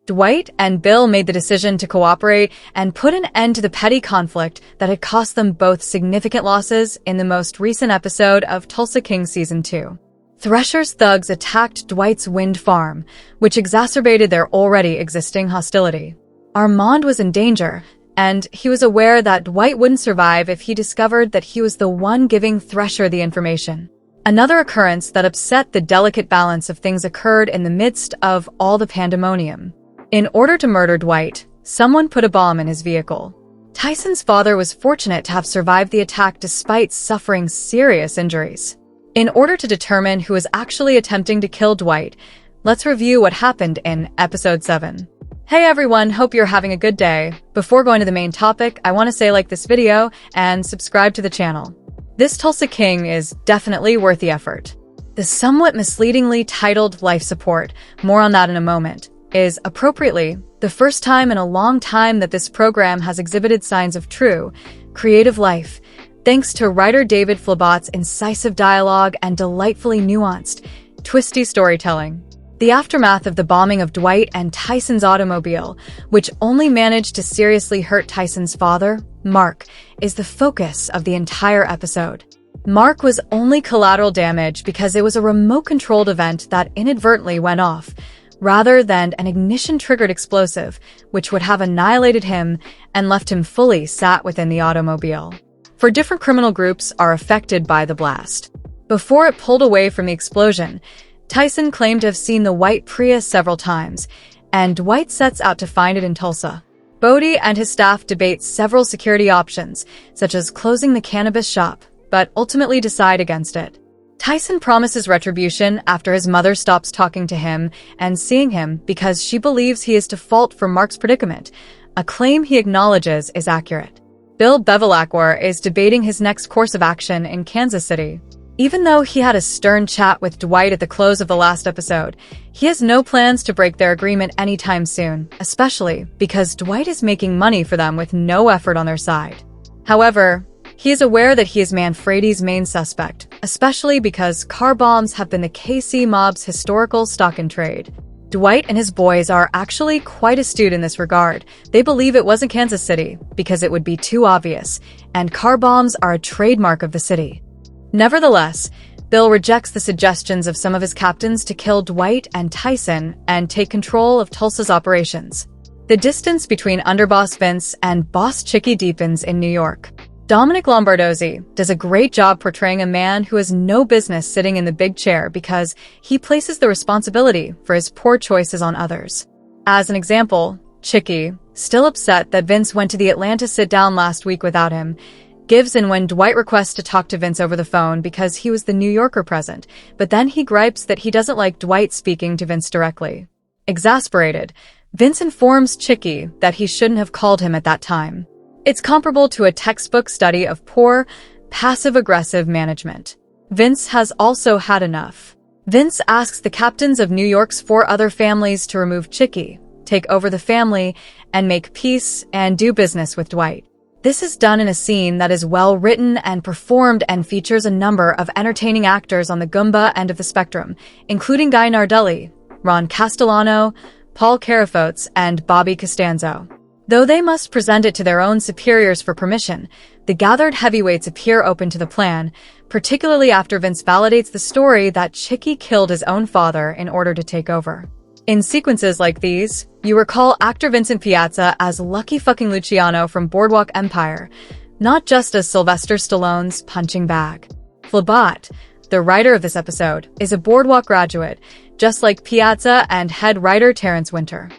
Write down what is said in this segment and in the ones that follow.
Dwight and Bill made the decision to cooperate and put an end to the petty conflict that had cost them both significant losses in the most recent episode of Tulsa King Season 2. Thresher's thugs attacked Dwight's wind farm, which exacerbated their already existing hostility. Armand was in danger, and he was aware that Dwight wouldn't survive if he discovered that he was the one giving Thresher the information. Another occurrence that upset the delicate balance of things occurred in the midst of all the pandemonium. In order to murder Dwight, someone put a bomb in his vehicle. Tyson's father was fortunate to have survived the attack despite suffering serious injuries. In order to determine who was actually attempting to kill Dwight, let's review what happened in Episode 7. Hey everyone, hope you're having a good day. Before going to the main topic, I want to say like this video and subscribe to the channel. This Tulsa King is definitely worth the effort. The somewhat misleadingly titled Life Support, more on that in a moment, is appropriately the first time in a long time that this program has exhibited signs of true, creative life, thanks to writer David Flabott's incisive dialogue and delightfully nuanced, twisty storytelling. The aftermath of the bombing of Dwight and Tyson's automobile, which only managed to seriously hurt Tyson's father, Mark, is the focus of the entire episode. Mark was only collateral damage because it was a remote-controlled event that inadvertently went off, rather than an ignition-triggered explosive, which would have annihilated him and left him fully sat within the automobile. For different criminal groups are affected by the blast. Before it pulled away from the explosion, Tyson claimed to have seen the white Prius several times, and Dwight sets out to find it in Tulsa. Bodie and his staff debate several security options, such as closing the cannabis shop, but ultimately decide against it. Tyson promises retribution after his mother stops talking to him and seeing him because she believes he is to fault for Mark's predicament, a claim he acknowledges is accurate. Bill Bevilacqua is debating his next course of action in Kansas City. Even though he had a stern chat with Dwight at the close of the last episode, he has no plans to break their agreement anytime soon, especially because Dwight is making money for them with no effort on their side. However, he is aware that he is Manfredi's main suspect, especially because car bombs have been the KC mob's historical stock in trade. Dwight and his boys are actually quite astute in this regard. They believe it wasn't Kansas City because it would be too obvious, and car bombs are a trademark of the city. Nevertheless, Bill rejects the suggestions of some of his captains to kill Dwight and Tyson and take control of Tulsa's operations. The distance between underboss Vince and boss Chicky deepens in New York. Dominic Lombardozzi does a great job portraying a man who has no business sitting in the big chair because he places the responsibility for his poor choices on others. As an example, Chicky, still upset that Vince went to the Atlanta sit-down last week without him, gives in when Dwight requests to talk to Vince over the phone because he was the New Yorker present, but then he gripes that he doesn't like Dwight speaking to Vince directly. Exasperated, Vince informs Chicky that he shouldn't have called him at that time. It's comparable to a textbook study of poor, passive-aggressive management. Vince has also had enough. Vince asks the captains of New York's 4 other families to remove Chicky, take over the family, and make peace and do business with Dwight. This is done in a scene that is well written and performed and features a number of entertaining actors on the Goomba end of the spectrum, including Guy Nardelli, Ron Castellano, Paul Carafotes, and Bobby Costanzo. Though they must present it to their own superiors for permission, the gathered heavyweights appear open to the plan, particularly after Vince validates the story that Chicky killed his own father in order to take over. In sequences like these, you recall actor Vincent Piazza as Lucky Fucking Luciano from Boardwalk Empire, not just as Sylvester Stallone's punching bag. Flabot, the writer of this episode, is a Boardwalk graduate, just like Piazza and head writer Terrence Winter.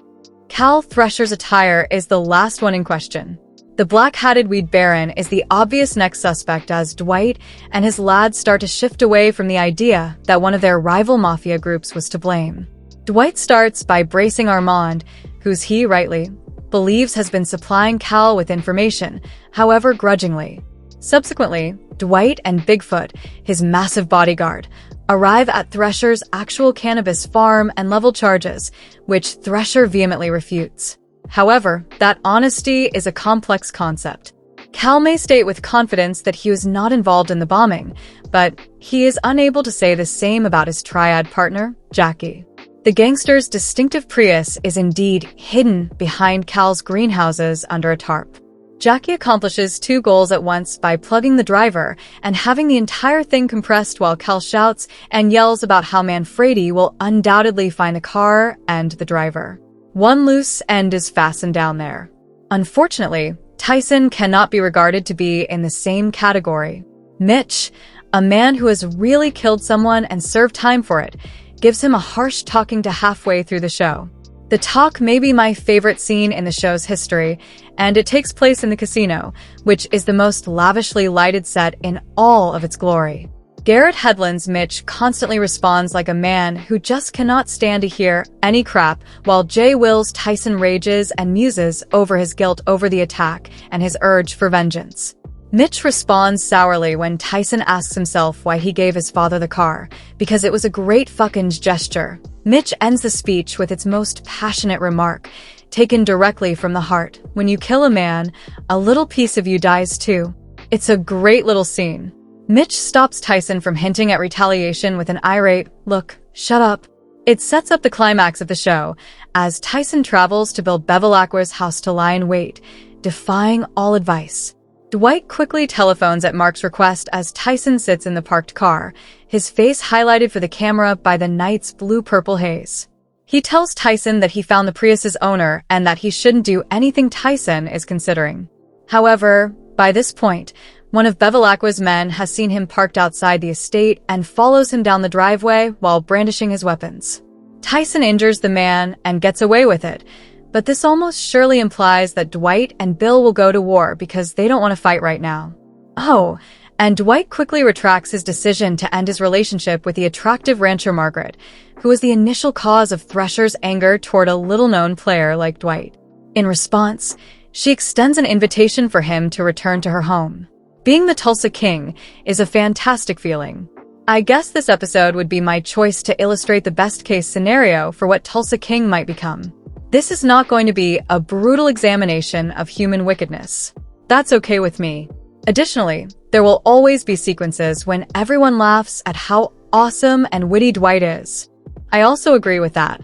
Cal Thresher's attire is the last one in question. The black-hatted weed baron is the obvious next suspect as Dwight and his lads start to shift away from the idea that one of their rival mafia groups was to blame. Dwight starts by bracing Armand, whose he, rightly, believes has been supplying Cal with information, however grudgingly. Subsequently, Dwight and Bigfoot, his massive bodyguard, arrive at Thresher's actual cannabis farm and level charges, which Thresher vehemently refutes. However, that honesty is a complex concept. Cal may state with confidence that he was not involved in the bombing, but he is unable to say the same about his triad partner, Jackie. The gangster's distinctive Prius is indeed hidden behind Cal's greenhouses under a tarp. Jackie accomplishes two goals at once by plugging the driver and having the entire thing compressed while Cal shouts and yells about how Manfredi will undoubtedly find the car and the driver. One loose end is fastened down there. Unfortunately, Tyson cannot be regarded to be in the same category. Mitch, a man who has really killed someone and served time for it, gives him a harsh talking to halfway through the show. The talk may be my favorite scene in the show's history, and it takes place in the casino, which is the most lavishly lighted set in all of its glory. Garrett Hedlund's Mitch constantly responds like a man who just cannot stand to hear any crap, while Jay Will's Tyson rages and muses over his guilt over the attack and his urge for vengeance. Mitch responds sourly when Tyson asks himself why he gave his father the car, because it was a great fucking gesture. Mitch ends the speech with its most passionate remark, taken directly from the heart. When you kill a man, a little piece of you dies too. It's a great little scene. Mitch stops Tyson from hinting at retaliation with an irate, "Look, shut up." It sets up the climax of the show, as Tyson travels to Bill Bevilacqua's house to lie in wait, defying all advice. Dwight quickly telephones at Mark's request as Tyson sits in the parked car, his face highlighted for the camera by the night's blue-purple haze. He tells Tyson that he found the Prius's owner and that he shouldn't do anything Tyson is considering. However, by this point, one of Bevilacqua's men has seen him parked outside the estate and follows him down the driveway while brandishing his weapons. Tyson injures the man and gets away with it, but this almost surely implies that Dwight and Bill will go to war because they don't want to fight right now. Oh, and Dwight quickly retracts his decision to end his relationship with the attractive rancher Margaret, who was the initial cause of Thresher's anger toward a little-known player like Dwight. In response, she extends an invitation for him to return to her home. Being the Tulsa King is a fantastic feeling. I guess this episode would be my choice to illustrate the best-case scenario for what Tulsa King might become. This is not going to be a brutal examination of human wickedness. That's okay with me. Additionally, there will always be sequences when everyone laughs at how awesome and witty Dwight is. I also agree with that.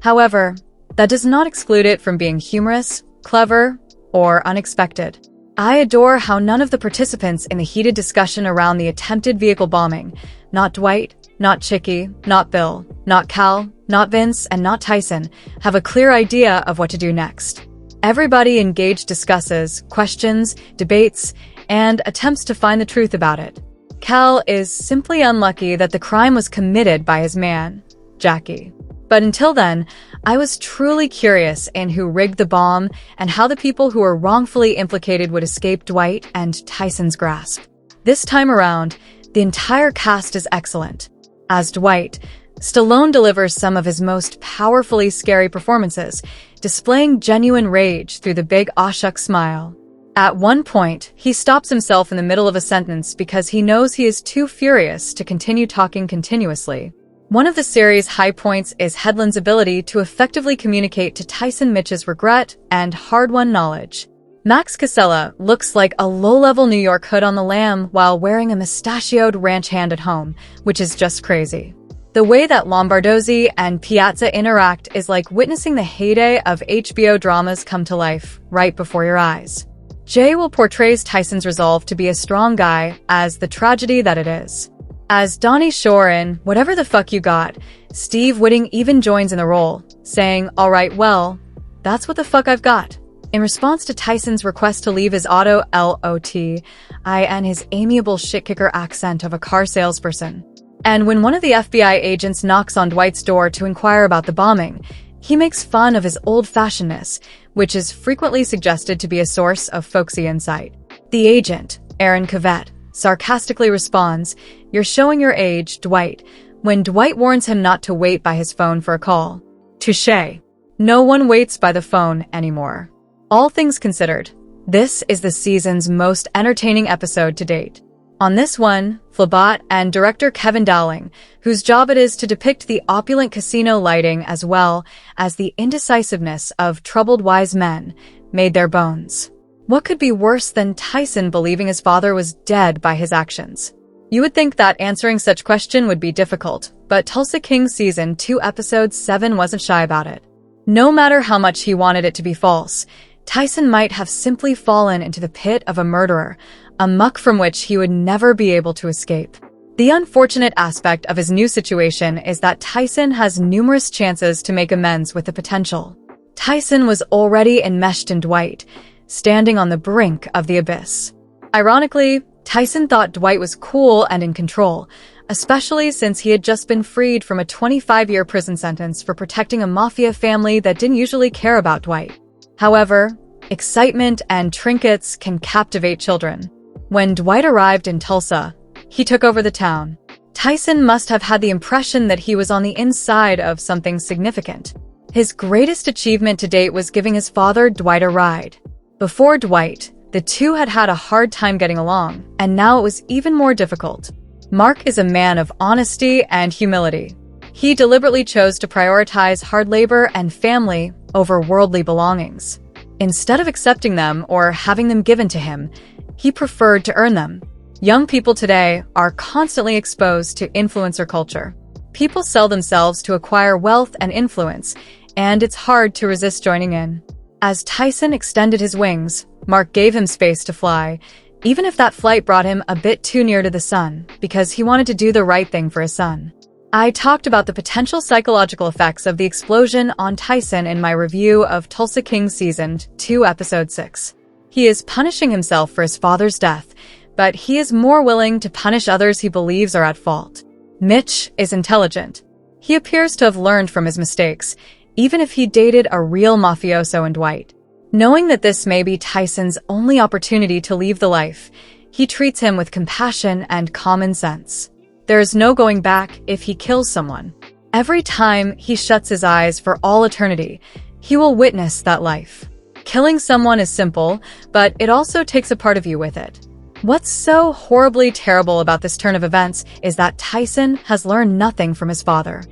However, that does not exclude it from being humorous, clever, or unexpected. I adore how none of the participants in the heated discussion around the attempted vehicle bombing, not Dwight, not Chicky, not Bill, not Cal, not Vince, and not Tyson, have a clear idea of what to do next. Everybody engaged discusses, questions, debates, and attempts to find the truth about it. Cal is simply unlucky that the crime was committed by his man, Jackie. But until then, I was truly curious in who rigged the bomb and how the people who were wrongfully implicated would escape Dwight and Tyson's grasp. This time around, the entire cast is excellent. As Dwight, Stallone delivers some of his most powerfully scary performances, displaying genuine rage through the big aw shucks smile. At one point, he stops himself in the middle of a sentence because he knows he is too furious to continue talking continuously. One of the series' high points is Hedlund's ability to effectively communicate to Tyson Mitch's regret and hard-won knowledge. Max Casella looks like a low-level New York hood on the lam while wearing a mustachioed ranch hand at home, which is just crazy. The way that Lombardozzi and Piazza interact is like witnessing the heyday of HBO dramas come to life right before your eyes. Jay Will portrays Tyson's resolve to be a strong guy as the tragedy that it is. As Donnie Shore in Whatever the Fuck You Got, Steve Whitting even joins in the role, saying, "Alright, well, that's what the fuck I've got." In response to Tyson's request to leave his auto LOTI and his amiable shit-kicker accent of a car salesperson. And when one of the FBI agents knocks on Dwight's door to inquire about the bombing, he makes fun of his old-fashionedness, which is frequently suggested to be a source of folksy insight. The agent, Aaron Cavett, sarcastically responds, "You're showing your age, Dwight," when Dwight warns him not to wait by his phone for a call. Touché. No one waits by the phone anymore. All things considered, this is the season's most entertaining episode to date. On this one, Flabat and director Kevin Dowling, whose job it is to depict the opulent casino lighting as well as the indecisiveness of troubled wise men, made their bones. What could be worse than Tyson believing his father was dead by his actions? You would think that answering such question would be difficult, but Tulsa King Season 2 Episode 7 wasn't shy about it. No matter how much he wanted it to be false, Tyson might have simply fallen into the pit of a murderer, a muck from which he would never be able to escape. The unfortunate aspect of his new situation is that Tyson has numerous chances to make amends with the potential. Tyson was already enmeshed in Dwight, standing on the brink of the abyss. Ironically, Tyson thought Dwight was cool and in control, especially since he had just been freed from a 25-year prison sentence for protecting a mafia family that didn't usually care about Dwight. However, excitement and trinkets can captivate children. When Dwight arrived in Tulsa, he took over the town. Tyson must have had the impression that he was on the inside of something significant. His greatest achievement to date was giving his father Dwight a ride. Before Dwight, the two had had a hard time getting along, and now it was even more difficult. Mark is a man of honesty and humility. He deliberately chose to prioritize hard labor and family over worldly belongings. Instead of accepting them or having them given to him, he preferred to earn them. Young people today are constantly exposed to influencer culture. People sell themselves to acquire wealth and influence, and it's hard to resist joining in. As Tyson extended his wings, Mark gave him space to fly, even if that flight brought him a bit too near to the sun, because he wanted to do the right thing for his son. I talked about the potential psychological effects of the explosion on Tyson in my review of Tulsa King Season 2 Episode 6. He is punishing himself for his father's death, but he is more willing to punish others he believes are at fault. Mitch is intelligent. He appears to have learned from his mistakes, even if he dated a real mafioso in Dwight. Knowing that this may be Tyson's only opportunity to leave the life, he treats him with compassion and common sense. There is no going back if he kills someone. Every time he shuts his eyes for all eternity, he will witness that life. Killing someone is simple, but it also takes a part of you with it. What's so horribly terrible about this turn of events is that Tyson has learned nothing from his father.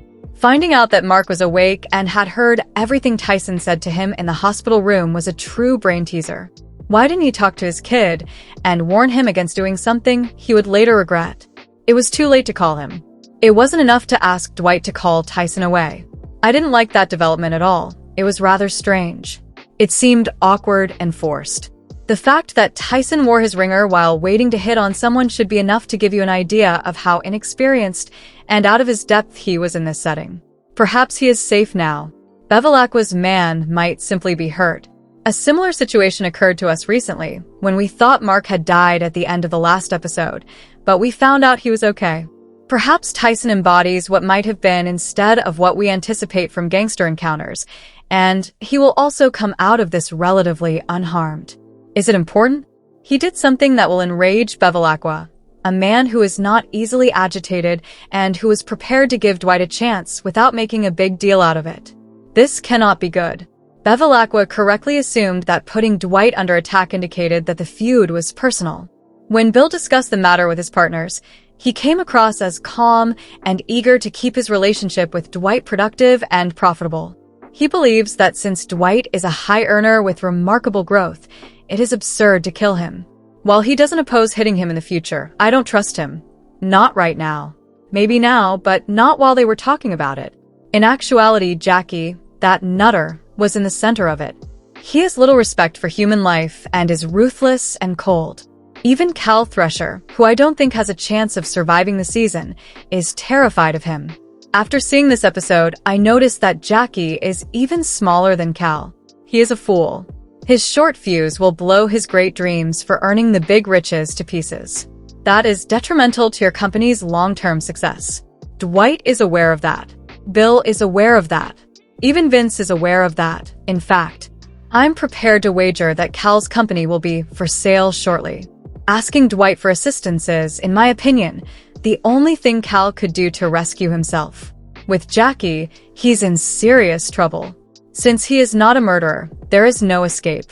Finding out that Mark was awake and had heard everything Tyson said to him in the hospital room was a true brain teaser. Why didn't he talk to his kid and warn him against doing something he would later regret? It was too late to call him. It wasn't enough to ask Dwight to call Tyson away. I didn't like that development at all. It was rather strange. It seemed awkward and forced. The fact that Tyson wore his ringer while waiting to hit on someone should be enough to give you an idea of how inexperienced and out of his depth he was in this setting. Perhaps he is safe now. Bevilacqua's man might simply be hurt. A similar situation occurred to us recently, when we thought Mark had died at the end of the last episode, but we found out he was okay. Perhaps Tyson embodies what might have been instead of what we anticipate from gangster encounters, and he will also come out of this relatively unharmed. Is it important? He did something that will enrage Bevilacqua, a man who is not easily agitated and who is prepared to give Dwight a chance without making a big deal out of it. This cannot be good. Bevilacqua correctly assumed that putting Dwight under attack indicated that the feud was personal. When Bill discussed the matter with his partners, he came across as calm and eager to keep his relationship with Dwight productive and profitable. He believes that since Dwight is a high earner with remarkable growth, it is absurd to kill him. While he doesn't oppose hitting him in the future, I don't trust him. Not right now. Maybe now, but not while they were talking about it. In actuality, Jackie, that nutter, was in the center of it. He has little respect for human life and is ruthless and cold. Even Cal Thresher, who I don't think has a chance of surviving the season, is terrified of him. After seeing this episode, I noticed that Jackie is even smaller than Cal. He is a fool. His short fuse will blow his great dreams for earning the big riches to pieces. That is detrimental to your company's long-term success. Dwight is aware of that. Bill is aware of that. Even Vince is aware of that. In fact, I'm prepared to wager that Cal's company will be for sale shortly. Asking Dwight for assistance is, in my opinion, the only thing Cal could do to rescue himself. With Jackie, he's in serious trouble. Since he is not a murderer, there is no escape.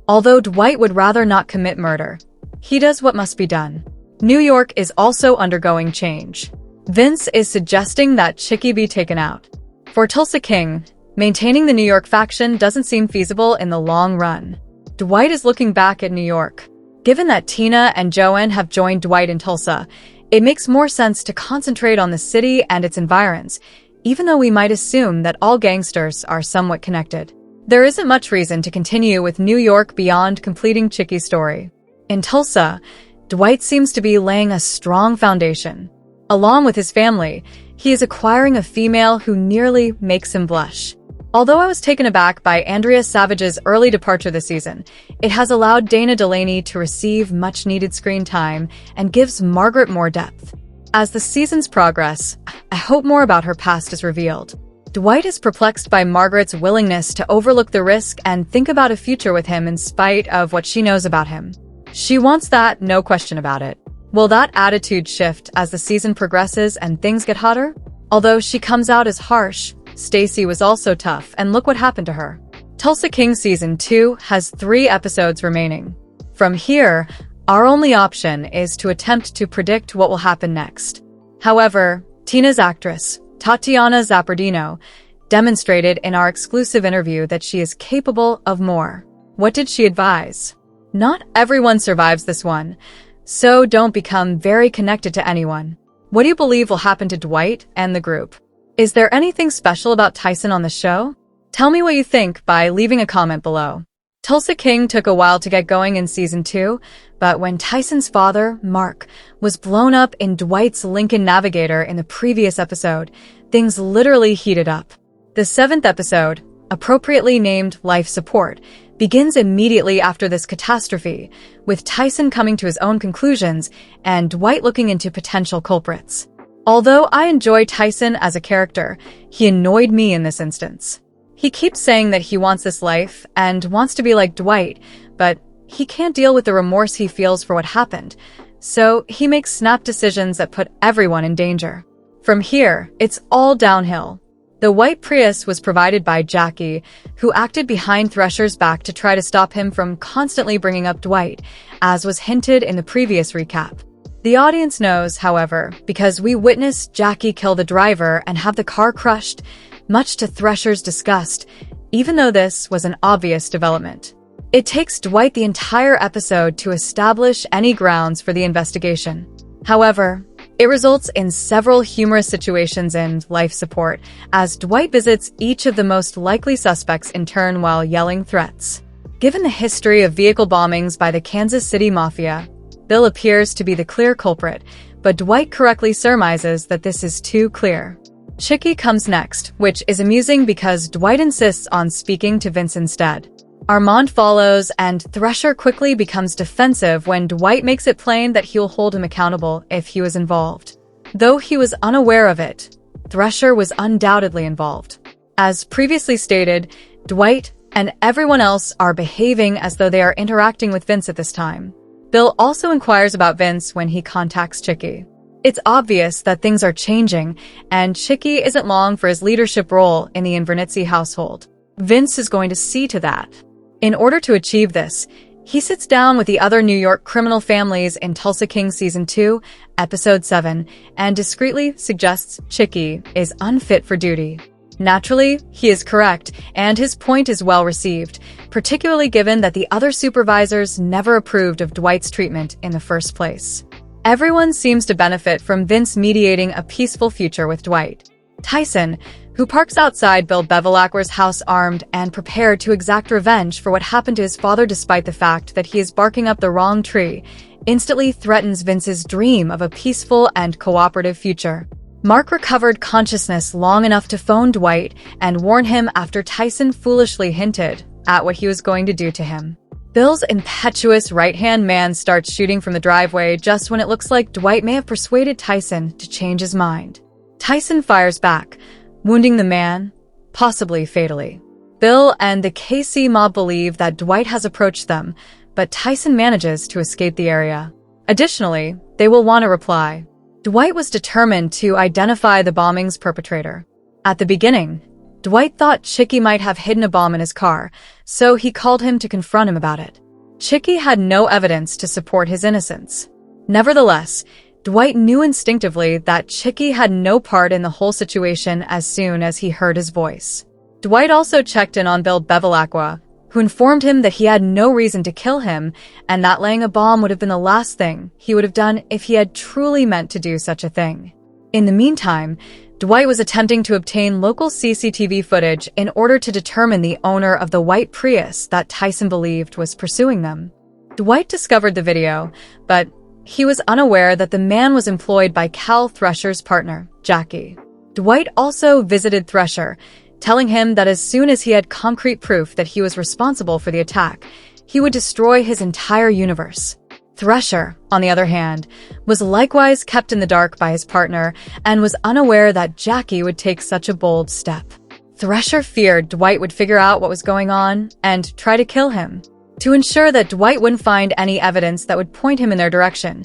Although Dwight would rather not commit murder, he does what must be done. New York is also undergoing change. Vince is suggesting that Chicky be taken out. For Tulsa King, maintaining the New York faction doesn't seem feasible in the long run. Dwight is looking back at New York. Given that Tina and Joanne have joined Dwight in Tulsa, It makes more sense to concentrate on the city and its environs, even though we might assume that all gangsters are somewhat connected. There isn't much reason to continue with New York beyond completing Chicky's story. In Tulsa, Dwight seems to be laying a strong foundation. Along with his family, he is acquiring a female who nearly makes him blush. Although I was taken aback by Andrea Savage's early departure this season, it has allowed Dana Delaney to receive much-needed screen time and gives Margaret more depth. As the seasons progress, I hope more about her past is revealed. Dwight is perplexed by Margaret's willingness to overlook the risk and think about a future with him in spite of what she knows about him. She wants that, no question about it. Will that attitude shift as the season progresses and things get hotter? Although she comes out as harsh, Stacy was also tough, and look what happened to her. Tulsa King Season 2 has 3 episodes remaining. From here, our only option is to attempt to predict what will happen next. However, Tina's actress, Tatiana Zappardino, demonstrated in our exclusive interview that she is capable of more. What did she advise? Not everyone survives this one, so don't become very connected to anyone. What do you believe will happen to Dwight and the group? Is there anything special about Tyson on the show? Tell me what you think by leaving a comment below. Tulsa King took a while to get going in Season 2, but when Tyson's father, Mark, was blown up in Dwight's Lincoln Navigator in the previous episode, things literally heated up. The 7th episode, appropriately named Life Support, begins immediately after this catastrophe, with Tyson coming to his own conclusions and Dwight looking into potential culprits. Although I enjoy Tyson as a character, he annoyed me in this instance. He keeps saying that he wants this life and wants to be like Dwight, but he can't deal with the remorse he feels for what happened, so he makes snap decisions that put everyone in danger. From here, it's all downhill. The white Prius was provided by Jackie, who acted behind Thresher's back to try to stop him from constantly bringing up Dwight, as was hinted in the previous recap. The audience knows, however, because we witnessed Jackie kill the driver and have the car crushed, much to Thresher's disgust, even though this was an obvious development. It takes Dwight the entire episode to establish any grounds for the investigation. However, it results in several humorous situations in Life Support, as Dwight visits each of the most likely suspects in turn while yelling threats. Given the history of vehicle bombings by the Kansas City Mafia, Bill appears to be the clear culprit, but Dwight correctly surmises that this is too clear. Chicky comes next, which is amusing because Dwight insists on speaking to Vince instead. Armand follows, and Thresher quickly becomes defensive when Dwight makes it plain that he'll hold him accountable if he was involved. Though he was unaware of it, Thresher was undoubtedly involved. As previously stated, Dwight and everyone else are behaving as though they are interacting with Vince at this time. Bill also inquires about Vince when he contacts Chicky. It's obvious that things are changing, and Chicky isn't long for his leadership role in the Invernizzi household. Vince is going to see to that. In order to achieve this, he sits down with the other New York criminal families in Tulsa King Season 2, Episode 7, and discreetly suggests Chicky is unfit for duty. Naturally, he is correct, and his point is well received, particularly given that the other supervisors never approved of Dwight's treatment in the first place. Everyone seems to benefit from Vince mediating a peaceful future with Dwight. Tyson, who parks outside Bill Bevilacquer's house armed and prepared to exact revenge for what happened to his father despite the fact that he is barking up the wrong tree, instantly threatens Vince's dream of a peaceful and cooperative future. Mark recovered consciousness long enough to phone Dwight and warn him after Tyson foolishly hinted at what he was going to do to him. Bill's impetuous right-hand man starts shooting from the driveway just when it looks like Dwight may have persuaded Tyson to change his mind. Tyson fires back, wounding the man, possibly fatally. Bill and the KC mob believe that Dwight has approached them, but Tyson manages to escape the area. Additionally, they will want a reply. Dwight was determined to identify the bombing's perpetrator. At the beginning, Dwight thought Chicky might have hidden a bomb in his car, so he called him to confront him about it. Chicky had no evidence to support his innocence. Nevertheless, Dwight knew instinctively that Chicky had no part in the whole situation as soon as he heard his voice. Dwight also checked in on Bill Bevilacqua, who informed him that he had no reason to kill him and that laying a bomb would have been the last thing he would have done if he had truly meant to do such a thing. In the meantime, Dwight was attempting to obtain local CCTV footage in order to determine the owner of the white Prius that Tyson believed was pursuing them. Dwight discovered the video, but he was unaware that the man was employed by Cal Thresher's partner, Jackie. Dwight also visited Thresher, telling him that as soon as he had concrete proof that he was responsible for the attack, he would destroy his entire universe. Thresher, on the other hand, was likewise kept in the dark by his partner and was unaware that Jackie would take such a bold step. Thresher feared Dwight would figure out what was going on and try to kill him. To ensure that Dwight wouldn't find any evidence that would point him in their direction,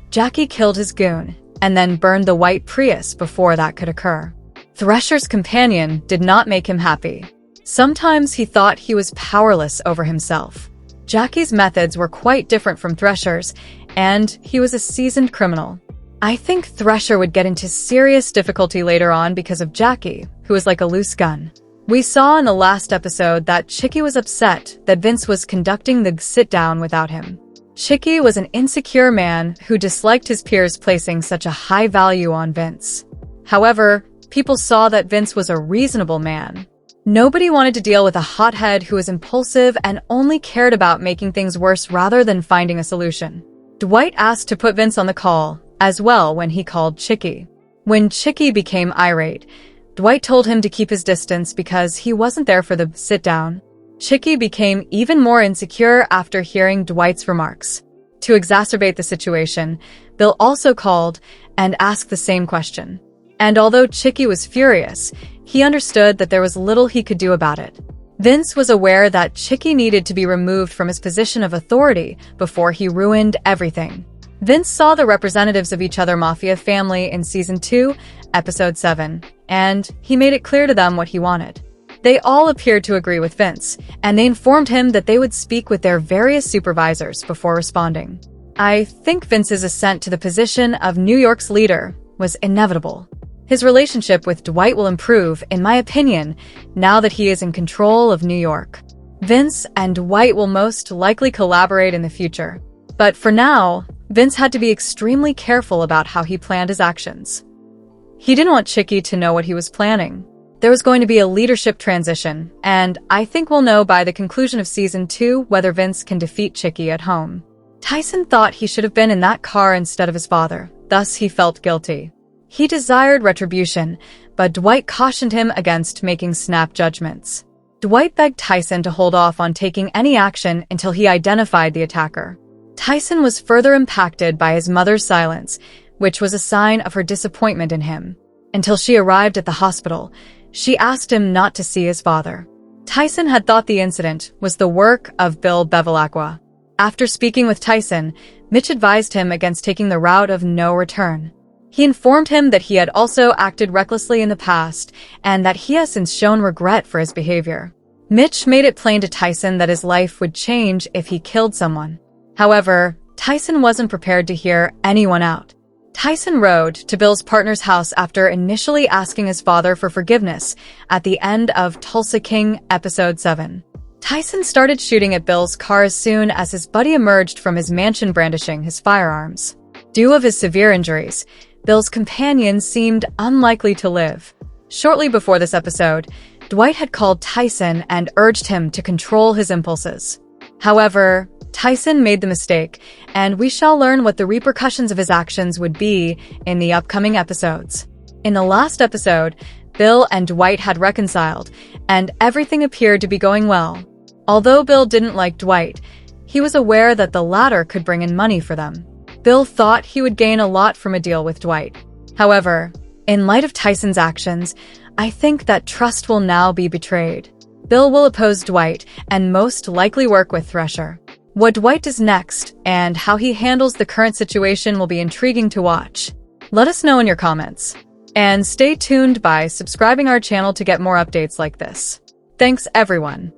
Jackie killed his goon and then burned the white Prius before that could occur. Thresher's companion did not make him happy. Sometimes he thought he was powerless over himself. Jackie's methods were quite different from Thresher's, and he was a seasoned criminal. I think Thresher would get into serious difficulty later on because of Jackie, who was like a loose gun. We saw in the last episode that Chicky was upset that Vince was conducting the sit-down without him. Chicky was an insecure man who disliked his peers placing such a high value on Vince. However, people saw that Vince was a reasonable man. Nobody wanted to deal with a hothead who was impulsive and only cared about making things worse rather than finding a solution. Dwight asked to put Vince on the call as well when he called Chicky. When Chicky became irate, Dwight told him to keep his distance because he wasn't there for the sit-down. Chicky became even more insecure after hearing Dwight's remarks. To exacerbate the situation, Bill also called and asked the same question. And although Chicky was furious, he understood that there was little he could do about it. Vince was aware that Chicky needed to be removed from his position of authority before he ruined everything. Vince saw the representatives of each other mafia family in Season 2, Episode 7, and he made it clear to them what he wanted. They all appeared to agree with Vince, and they informed him that they would speak with their various supervisors before responding. I think Vince's ascent to the position of New York's leader was inevitable. His relationship with Dwight will improve, in my opinion, now that he is in control of New York. Vince and Dwight will most likely collaborate in the future. But for now, Vince had to be extremely careful about how he planned his actions. He didn't want Chicky to know what he was planning. There was going to be a leadership transition, and I think we'll know by the conclusion of Season 2 whether Vince can defeat Chicky at home. Tyson thought he should have been in that car instead of his father, thus he felt guilty. He desired retribution, but Dwight cautioned him against making snap judgments. Dwight begged Tyson to hold off on taking any action until he identified the attacker. Tyson was further impacted by his mother's silence, which was a sign of her disappointment in him. Until she arrived at the hospital, she asked him not to see his father. Tyson had thought the incident was the work of Bill Bevilacqua. After speaking with Tyson, Mitch advised him against taking the route of no return. He informed him that he had also acted recklessly in the past and that he has since shown regret for his behavior. Mitch made it plain to Tyson that his life would change if he killed someone. However, Tyson wasn't prepared to hear anyone out. Tyson rode to Bill's partner's house after initially asking his father for forgiveness at the end of Tulsa King Episode 7. Tyson started shooting at Bill's car as soon as his buddy emerged from his mansion brandishing his firearms. Due to his severe injuries, Bill's companion seemed unlikely to live. Shortly before this episode, Dwight had called Tyson and urged him to control his impulses. However, Tyson made the mistake, and we shall learn what the repercussions of his actions would be in the upcoming episodes. In the last episode, Bill and Dwight had reconciled, and everything appeared to be going well. Although Bill didn't like Dwight, he was aware that the latter could bring in money for them. Bill thought he would gain a lot from a deal with Dwight. However, in light of Tyson's actions, I think that trust will now be betrayed. Bill will oppose Dwight and most likely work with Thresher. What Dwight does next and how he handles the current situation will be intriguing to watch. Let us know in your comments. And stay tuned by subscribing our channel to get more updates like this. Thanks, everyone.